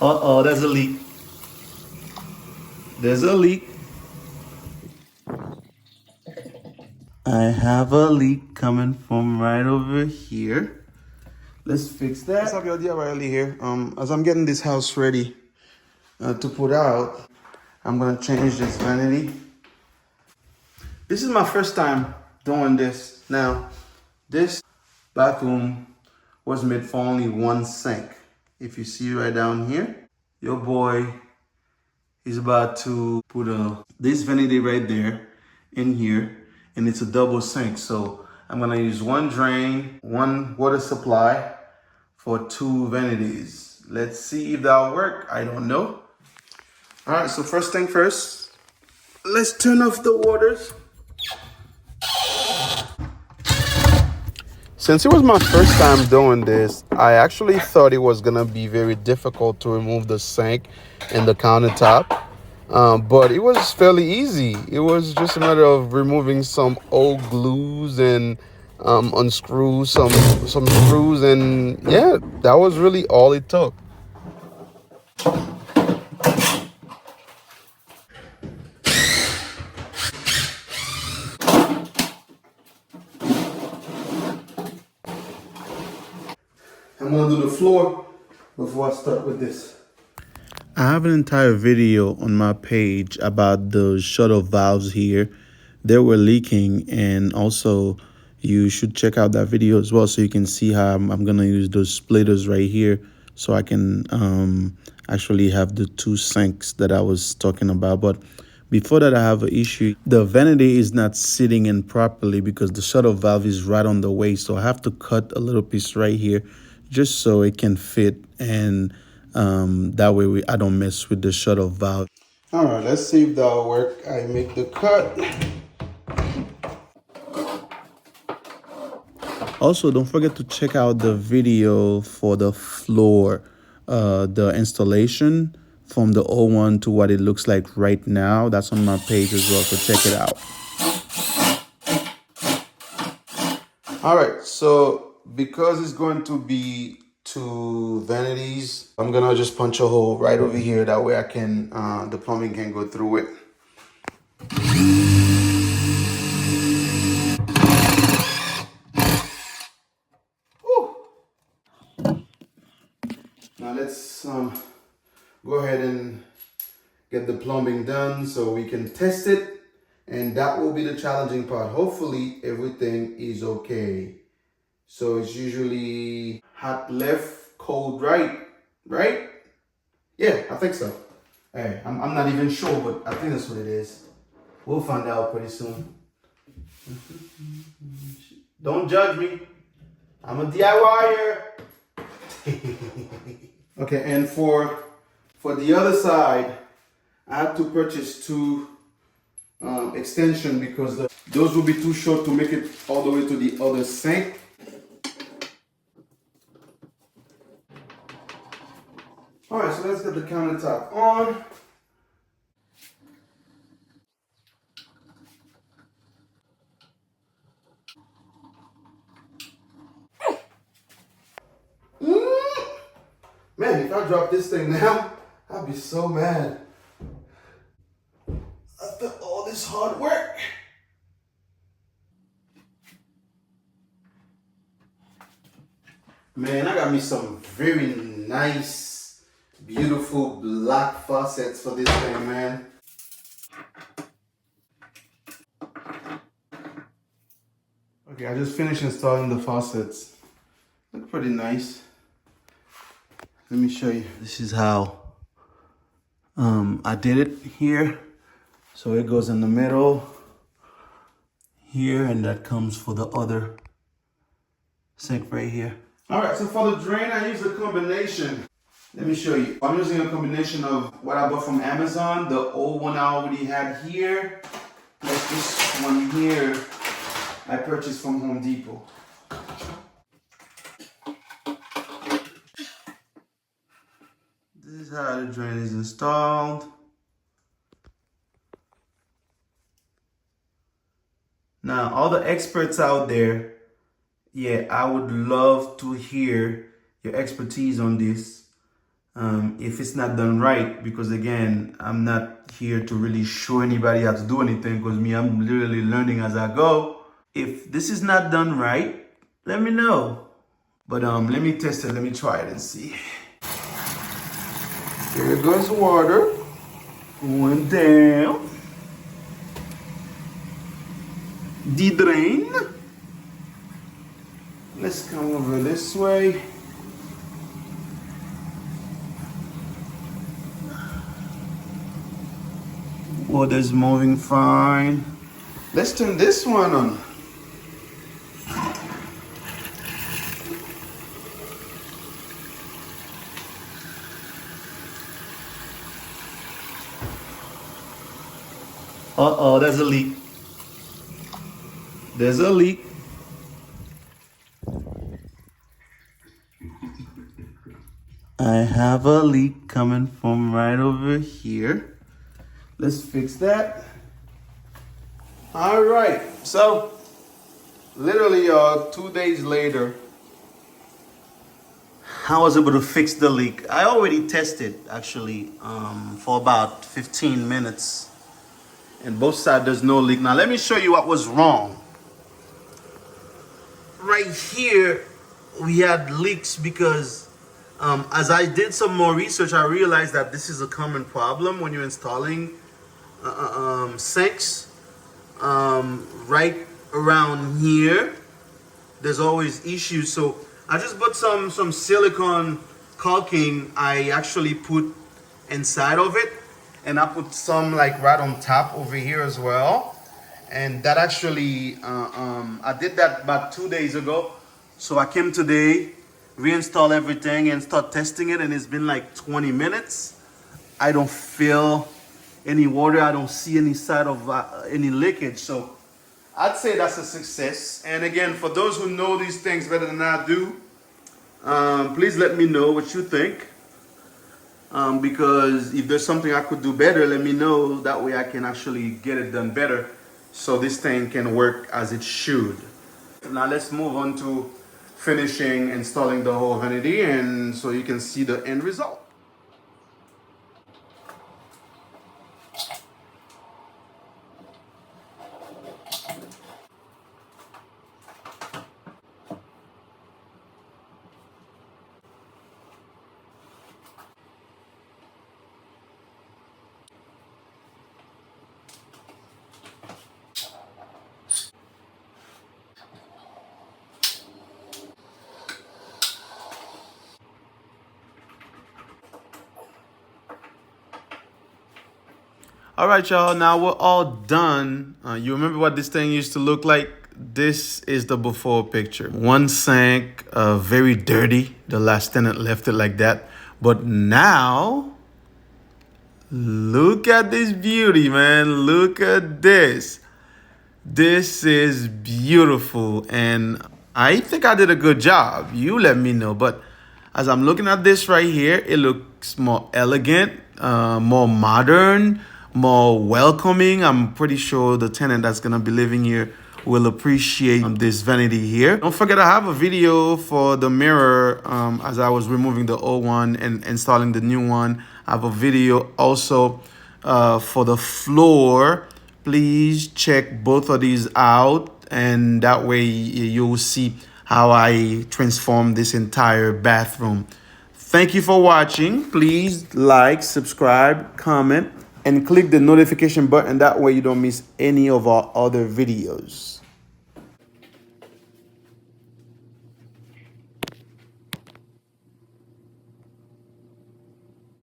Uh-oh, there's a leak. There's a leak. I have a leak coming from right over here. Let's fix that. What's up, y'all? DIY-Elie here. As I'm getting this house ready to put out, I'm gonna change this vanity. This is my first time doing this. Now, this bathroom was made for only one sink. If you see right down here, your boy is about to put this vanity right there in here, and it's a double sink. So I'm gonna use one drain, one water supply for two vanities. Let's see if that'll work. I don't know. All right, so first thing first, let's turn off the waters. Since it was my first time doing this, I actually thought it was gonna be very difficult to remove the sink and the countertop. But it was fairly easy. It was just a matter of removing some old glues and unscrew some screws, and yeah, that was really all it took. I'm gonna do the floor before I start with this. I have an entire video on my page about the shuttle valves here. They were leaking, and also you should check out that video as well so you can see how I'm gonna use those splitters right here so I can actually have the two sinks that I was talking about. But before that, I have an issue. The vanity is not sitting in properly because the shuttle valve is right on the way. So I have to cut a little piece right here just so it can fit, and that way I don't mess with the shuttle valve. All right, let's see if that'll work. I make the cut. Also, don't forget to check out the video for the floor, the installation from the old one to what it looks like right now. That's on my page as well, so check it out. All right, so because it's going to be two vanities, I'm gonna just punch a hole right over here. That way I can, the plumbing can go through it. Whew. Now let's go ahead and get the plumbing done so we can test it. And that will be the challenging part. Hopefully everything is okay. So it's usually hot left, cold right, right? Yeah, I think so. Hey, I'm not even sure, but I think that's what it is. We'll find out pretty soon. Don't judge me. I'm a DIYer. Okay, and for the other side, I have to purchase two extension because those will be too short to make it all the way to the other sink. All right, so let's get the countertop on. Man, if I drop this thing now, I'd be so mad. After all this hard work. Man, I got me some very nice, beautiful black faucets for this thing, man. Okay, I just finished installing the faucets. Look pretty nice. Let me show you. This is how I did it here. So it goes in the middle here, and that comes for the other sink right here. All right, so for the drain, I use a combination. Let me show you. I'm using a combination of what I bought from Amazon, the old one I already had here, plus this one here I purchased from Home Depot. This is how the drain is installed. Now, all the experts out there, yeah, I would love to hear your expertise on this. if it's not done right, because again, I'm not here to really show anybody how to do anything, because I'm literally learning as I go. If this is not done right, let me know. But let me test it, let me try it and see. Here goes water going down the drain. Let's come over this way. Water's moving fine. Let's turn this one on. Uh-oh, there's a leak. There's a leak. I have a leak coming from right over here. Let's fix that. All right, so literally 2 days later, I was able to fix the leak. I already tested actually for about 15 minutes, and both sides there's no leak. Now let me show you what was wrong. Right here, we had leaks because as I did some more research, I realized that this is a common problem when you're installing sinks. Right around here, there's always issues. So I just put some silicone caulking. I actually put inside of it, and I put some like right on top over here as well. And that actually, I did that about 2 days ago. So I came today, reinstall everything and start testing it, and it's been like 20 minutes. I don't feel any water. I don't see any side of any leakage. So I'd say that's a success. And again, for those who know these things better than I do, please let me know what you think. Because if there's something I could do better, let me know. That way I can actually get it done better, so this thing can work as it should. Now let's move on to finishing installing the whole vanity, and so you can see the end result. All right, y'all, now we're all done. You remember what this thing used to look like? This is the before picture. One sink, very dirty. The last tenant left it like that. But now, look at this beauty, man. Look at this. This is beautiful, and I think I did a good job. You let me know. But as I'm looking at this right here, it looks more elegant, more modern, more welcoming. I'm pretty sure the tenant that's gonna be living here will appreciate this vanity here. Don't forget, I have a video for the mirror as I was removing the old one and installing the new one. I have a video also for the floor. Please check both of these out, and that way you'll see how I transform this entire bathroom. Thank you for watching. Please like, subscribe, comment, and click the notification button. That way you don't miss any of our other videos.